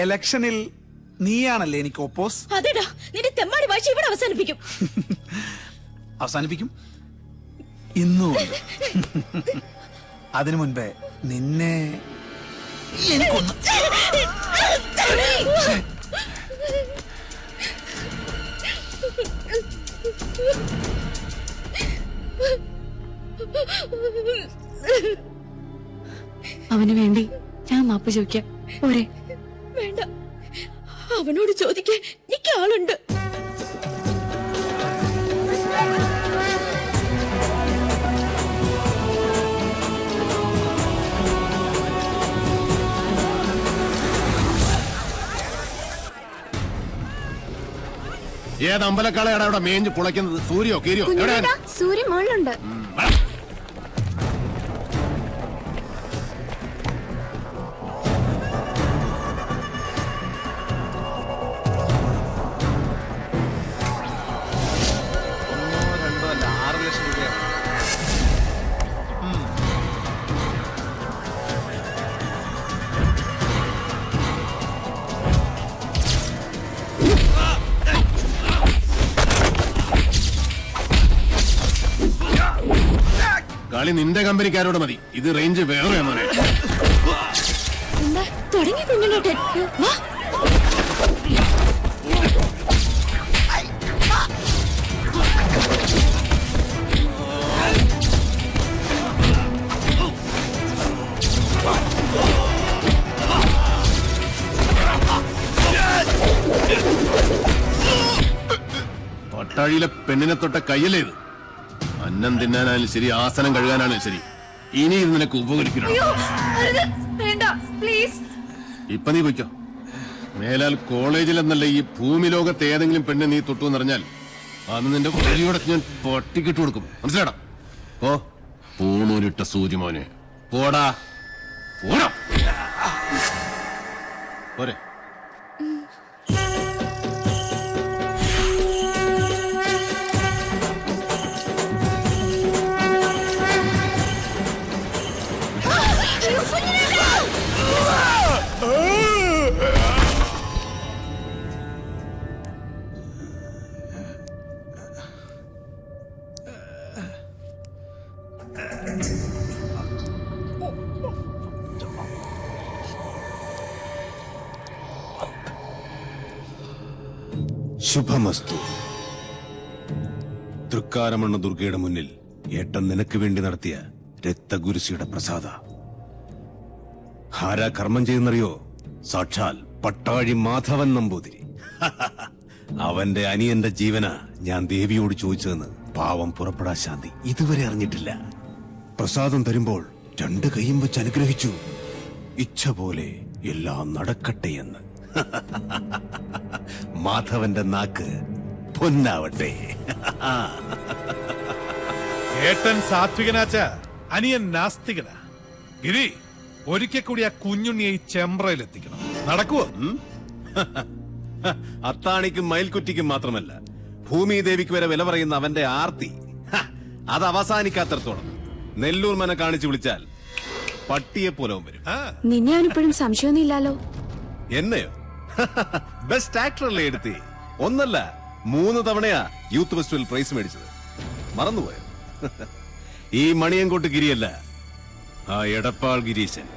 ഇലക്ഷനിൽ നീയാണല്ലേ എനിക്ക് ഒപ്പോസ്? അതെടാ, നിന്റെ തെമ്മാടി വാഴ്ച ഇവിടെ അവസാനിപ്പിക്കും. അവസാനിപ്പിക്കും ഇന്നും. അതിനു മുൻപേ നിന്നെ എനിക്കൊന്ന് അവന് വേണ്ടി ഞാൻ മാപ്പ് ചോദിക്കാം. പോരെ? വേണ്ട, അവനോട് ചോദിക്കാൻ എനിക്ക് ആളുണ്ട്. ഏത് അമ്പലക്കാളയാണ് അവിടെ മേഞ്ഞ് പുളയ്ക്കുന്നത്? സൂര്യോ കീരിയോ? സൂര്യൻ മുകളിലുണ്ട്. കളി നിന്റെ കമ്പനിക്കാരോട് മതി. ഇത് റേഞ്ച് വേറെ മോനെ. എന്താ തുടങ്ങി കുഞ്ഞിലോട്ടെ? പട്ടാഴിയിലെ പെണ്ണിനെ തൊട്ട കയ്യല്ലേ ഇത്? അന്നം തിന്നാനാലും ശരി, ആസനം കഴുകാനാലും ശരി, ഇനി ഇത് നിനക്ക് ഉപകരിക്കണം. ഇപ്പൊ നീ പൊയ്ക്കോ. മേലാൽ കോളേജിൽ എന്നല്ല ഈ ഭൂമി ലോകത്ത് ഏതെങ്കിലും പെണ്ണ് നീ തൊട്ടു എന്നറിഞ്ഞാൽ അന്ന് നിന്റെ വഴിയോടെ ഞാൻ പട്ടിക്കിട്ട് കൊടുക്കും. മനസ്സിലാടാ? ഓ പൂണൂരിട്ട സൂര്യമോനെ, പോടാ പോടാ. പോരെ? ശുഭമസ്തു. തൃക്കാരമണ്ണ ദുർഗയുടെ മുന്നിൽ ഏട്ടൻ നിനക്ക് വേണ്ടി നടത്തിയ രക്തഗുരുസിയുടെ പ്രസാദ. ആരാ കർമ്മം ചെയ്യുന്നറിയോ? സാക്ഷാൽ പട്ടാഴി മാധവൻ നമ്പൂതിരി. അവന്റെ അനിയന്റെ ജീവന ഞാൻ ദേവിയോട് ചോദിച്ചതെന്ന് പാവം പുറപ്പെടാ ശാന്തി ഇതുവരെ അറിഞ്ഞിട്ടില്ല. പ്രസാദം തരുമ്പോൾ 2 കൈയും വെച്ച് അനുഗ്രഹിച്ചു. ഇച്ഛ പോലെ എല്ലാം നടക്കട്ടെ എന്ന്. മാധവന്റെ നാക്ക് പൊന്നാവട്ടെ. ഏട്ടൻ സാത്വികനാച്ച, അനിയൻ നാസ്തികനാ. ഗിരി, ഒരിക്കൽ കൂടി ആ കുഞ്ഞുണ്ണിയെ ഈ ചെമ്പ്രയിലെത്തിക്കണം. നടക്കുവോ? അത്താണിക്കും മയിൽക്കുറ്റിക്കും മാത്രമല്ല, ഭൂമിദേവിക്ക് വരെ വില പറയുന്ന അവന്റെ ആർത്തി അത് അവസാനിക്കാത്തടത്തോളം നെല്ലൂർ മന കാണിച്ചു വിളിച്ചാൽ പട്ടിയെ പോലെ വരും. നിന്നെ അവനിപ്പോഴും സംശയമൊന്നും ഇല്ലാലോ? എന്നെയോ? ബെസ്റ്റ് ആക്ടറല്ലേ എടുത്തി? ഒന്നല്ല 3 തവണയാ യൂത്ത് ഫെസ്റ്റിവൽ പ്രൈസ് മേടിച്ചത്. മറന്നുപോയോ? ഈ മണിയങ്കോട്ട് ഗിരിയല്ല, ആ എടപ്പാൾ ഗിരീശൻ.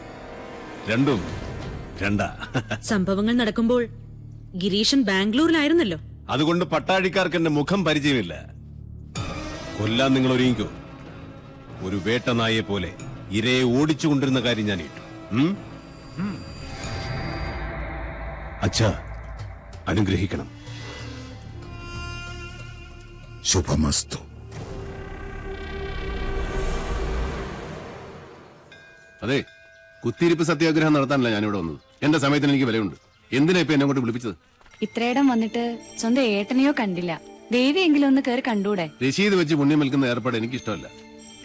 രണ്ടും രണ്ടാ. സംഭവങ്ങൾ നടക്കുമ്പോൾ ഗിരീശൻ ബാംഗ്ലൂരിലായിരുന്നല്ലോ. അതുകൊണ്ട് പട്ടാഴിക്കാർക്ക് എന്റെ മുഖം പരിചയമില്ല. കൊല്ലാൻ നിങ്ങൾ ഒരുങ്ങിക്കോ. ഒരു വേട്ടനായെ പോലെ ഇരയെ ഓടിച്ചുകൊണ്ടിരുന്ന കാര്യം ഞാൻ ഇട്ടു. അച്ഛാ, അനുഗ്രഹിക്കണം. ശുഭമസ്തു. അതെ, കുത്തിയിരിപ്പ് സത്യാഗ്രഹം നടത്താനല്ല ഞാനിവിടെ വന്നത്. എന്റെ സമയത്തിന് എനിക്ക് വിലയുണ്ട്. എന്തിനാ ഇപ്പൊ എന്നെ കൊണ്ട് വിളിപ്പിച്ചത്? ഇത്രയിടം വന്നിട്ട് സ്വന്തം ഏട്ടനെയോ കണ്ടില്ല. ദേവിയെങ്കിലും ഒന്ന് കയറി കണ്ടൂടെ? രശീത് വെച്ച് പുണ്യം വിൽക്കുന്ന ഏർപ്പാട് എനിക്ക് ഇഷ്ടമല്ല.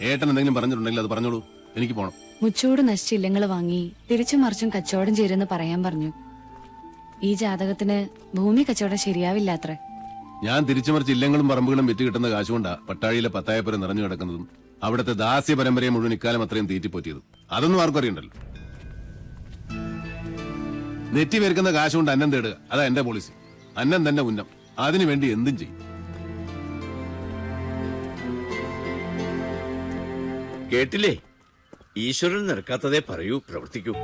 ഏട്ടൻ എന്തെങ്കിലും പറഞ്ഞിട്ടുണ്ടെങ്കിൽ അത് പറഞ്ഞോളൂ, എനിക്ക് പോണം. മുച്ചൂട് നശിച്ച ഇല്ലങ്ങൾ വാങ്ങി തിരിച്ചും മറിച്ചും കച്ചവടം ചേരുന്ന് പറയാൻ പറഞ്ഞു. ഈ ജാതകത്തിന് ഭൂമി കച്ചവടം ശരിയാവില്ലാത്രേ. ഞാൻ തിരിച്ചുമറിച്ച് ഇല്ലങ്ങളും പറമ്പുകളും വിറ്റ് കിട്ടുന്ന കാശുകൊണ്ടാ പട്ടാഴിയിലെ പത്തായപ്പുരം നിറഞ്ഞു കിടക്കുന്നതും അവിടുത്തെ ദാസ്യ പരമ്പരയെ മുഴുവൻ ഇക്കാലം അത്രയും തീറ്റിപ്പോറ്റിയതും. അതൊന്നും ആർക്കും അറിയണ്ടല്ലോ. നെറ്റി പേർക്കുന്ന കാശ് കൊണ്ട് അന്നം തേടുക, അതാ എന്റെ പോളിസി. അന്നം തന്നെ ഉന്നം, അതിനു വേണ്ടി എന്തും ചെയ്യും. കേട്ടില്ലേ? ഈശ്വരൻ നിൽക്കാത്തതേ പറയൂ, പ്രവർത്തിക്കൂ.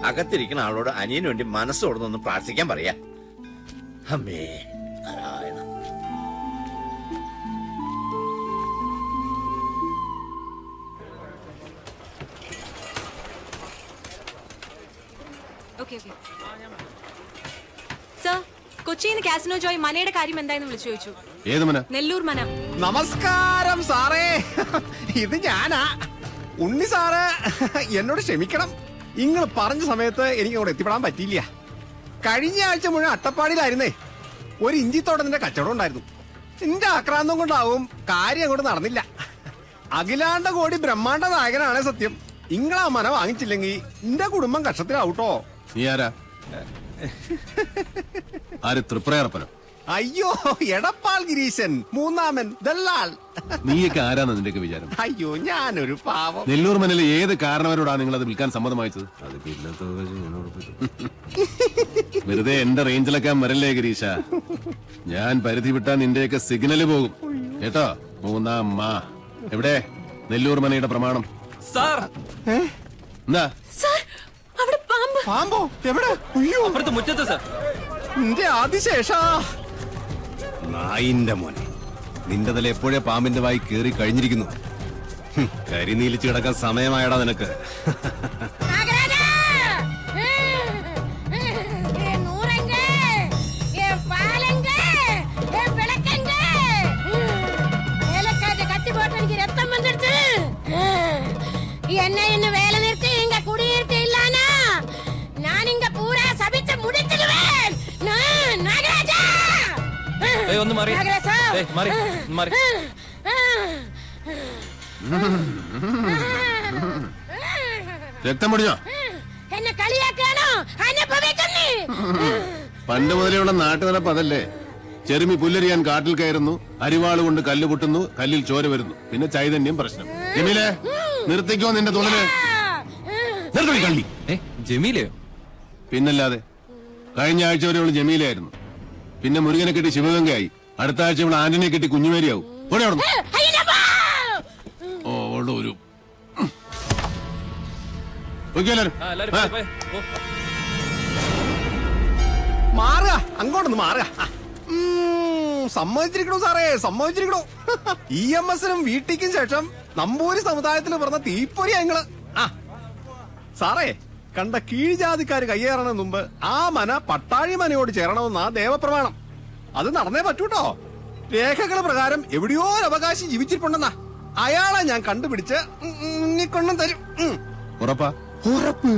അകത്തിരിക്കുന്ന ആളോട് അനിയന് വേണ്ടി മനസ്സോടൊന്ന് പ്രാർത്ഥിക്കാൻ പറയാ. അമ്മേ നാരായണ. സർ, കൊച്ചിയിൽ നിന്ന് കാസിനോ ജോയ് മനയുടെ കാര്യം എന്തായെന്ന് വിളിച്ചു ചോദിച്ചു. ഏത് മന? നെല്ലൂർ മന. നമസ്കാരം സാറേ, ഇത് ഞാനാ ഉണ്ണി സാറ്. എന്നോട് ക്ഷമിക്കണം, നിങ്ങൾ പറഞ്ഞ സമയത്ത് എനിക്ക് അങ്ങോട്ട് എത്തിപ്പെടാൻ പറ്റിയില്ല. കഴിഞ്ഞ ആഴ്ച മുഴുവൻ അട്ടപ്പാടിയിലായിരുന്നേ. ഒരു ഇഞ്ചിത്തോട്ടത്തിന്റെ കച്ചവടം ഉണ്ടായിരുന്നു. എന്റെ ആക്രാന്തം കൊണ്ടാവും കാര്യം അങ്ങോട്ട് നടന്നില്ല. അഖിലാണ്ട കോടി ബ്രഹ്മാണ്ട നായകനാണ് സത്യം. ഇങ്ങളാ മന വാങ്ങിച്ചില്ലെങ്കിൽ എന്റെ കുടുംബം കഷ്ടത്തിലാവൂട്ടോ. നീ ആരാ? ആര്? തൃപ്രയർപ്പനോ? അയ്യോ, എടപ്പാൾ ഗിരീശൻ, മൂന്നാമൻ ദല്ലാൾ. നീയൊക്കെ ആരാന്ന് നിന്റെയൊക്കെ വിചാരം? അയ്യോ, ഞാനൊരു പാവം. നെല്ലൂർ മനയിലെ ഏത് കാരണവരോടാണ് നിങ്ങൾ അത് വിൽക്കാൻ സമ്മതം വായിച്ചത്? വെറുതെ എന്റെ റേഞ്ചിലൊക്കെ വരല്ലേ ഗിരീശ. ഞാൻ പരിധി വിട്ടാ നിന്റെയൊക്കെ സിഗ്നല് പോകും കേട്ടോ. മൂന്നാം മാ എവിടെ? നെല്ലൂർ മനയുടെ പ്രമാണം. സാർ, എന്താ? അവിടെ പാമ്പ്. പാമ്പോ? എവിടെ? അയ്യോ, അപ്പുറത്ത് മുറ്റത്ത് സാർ. നിന്റെ ആദിശേഷാ. നായിന്റെ മോനെ, നിന്റെ തല എപ്പോഴേ പാമ്പിന്റെ വായി കേറി കഴിഞ്ഞിരിക്കുന്നു. കരിനീലിച്ച് കിടക്കാൻ സമയമായടാ നിനക്ക്. என்ன என்ன வேலை நிறுத்தி இங்க குடியிருக்க இல்லானா நான் இங்க பூரா சபிச்சு முடிச்சிடுவேன். நாகராஜா, ഒന്ന് മാറി. മാറി മാറി. രക്തം പൊടിഞ്ഞോ? എന്നെ കളിയാക്കാണോ? അനുഭവിക്കുന്നേ. പണ്ട് മുതലുള്ള നാട്ടുനടപ്പ് അതല്ലേ. ചെറുമി പുല്ലരിയാൻ കാട്ടിൽ കയറുന്നു, അരിവാള് കൊണ്ട് കല്ല് പൊട്ടുന്നു, കല്ലിൽ ചോര വരുന്നു, പിന്നെ ചൈതന്യം പ്രശ്നം. ജമീലേ, നിർത്തിക്കോ നിന്റെ തുണല്. കള്ളി. ജമീലയോ? പിന്നല്ലാതെ. കഴിഞ്ഞ ആഴ്ച വരെ അവള് ജമീലയായിരുന്നു. പിന്നെ മുരുകനെ കെട്ടി ശിവഗംഗയായി. അടുത്ത ആഴ്ച ഇവിടെ ആന്റണിയെ കെട്ടി കുഞ്ഞുമേരിയാവും. ഓടെ അവിടെ ഒരു മാറുക, അങ്ങോട്ടൊന്ന് മാറുക. സമ്മതിച്ചിരിക്കണോ സാറേ, സമ്മതിച്ചിരിക്കണോ. EMS-നും വീട്ടിക്കും ശേഷം നമ്പൂരി സമുദായത്തിൽ പറഞ്ഞ തീപ്പൊരിയാ നിങ്ങള്. സാറേ, കണ്ട കീഴ്ജാതിക്കാര് കയ്യേറണതിന് മുമ്പ് ആ മന പട്ടാഴി മനയോട് ചേരണമെന്നാ ദേവപ്രമാണം. അത് നടന്നേ പറ്റൂട്ടോ. രേഖകൾ പ്രകാരം എവിടെയോ ഒരു അവകാശി ജീവിച്ചിട്ടുണ്ടെന്നാ. അയാളെ ഞാൻ കണ്ടുപിടിച്ച് ഉണ്ണിക്കൊണ്ടും തരും. ഉറപ്പാ? ഉറപ്പ്.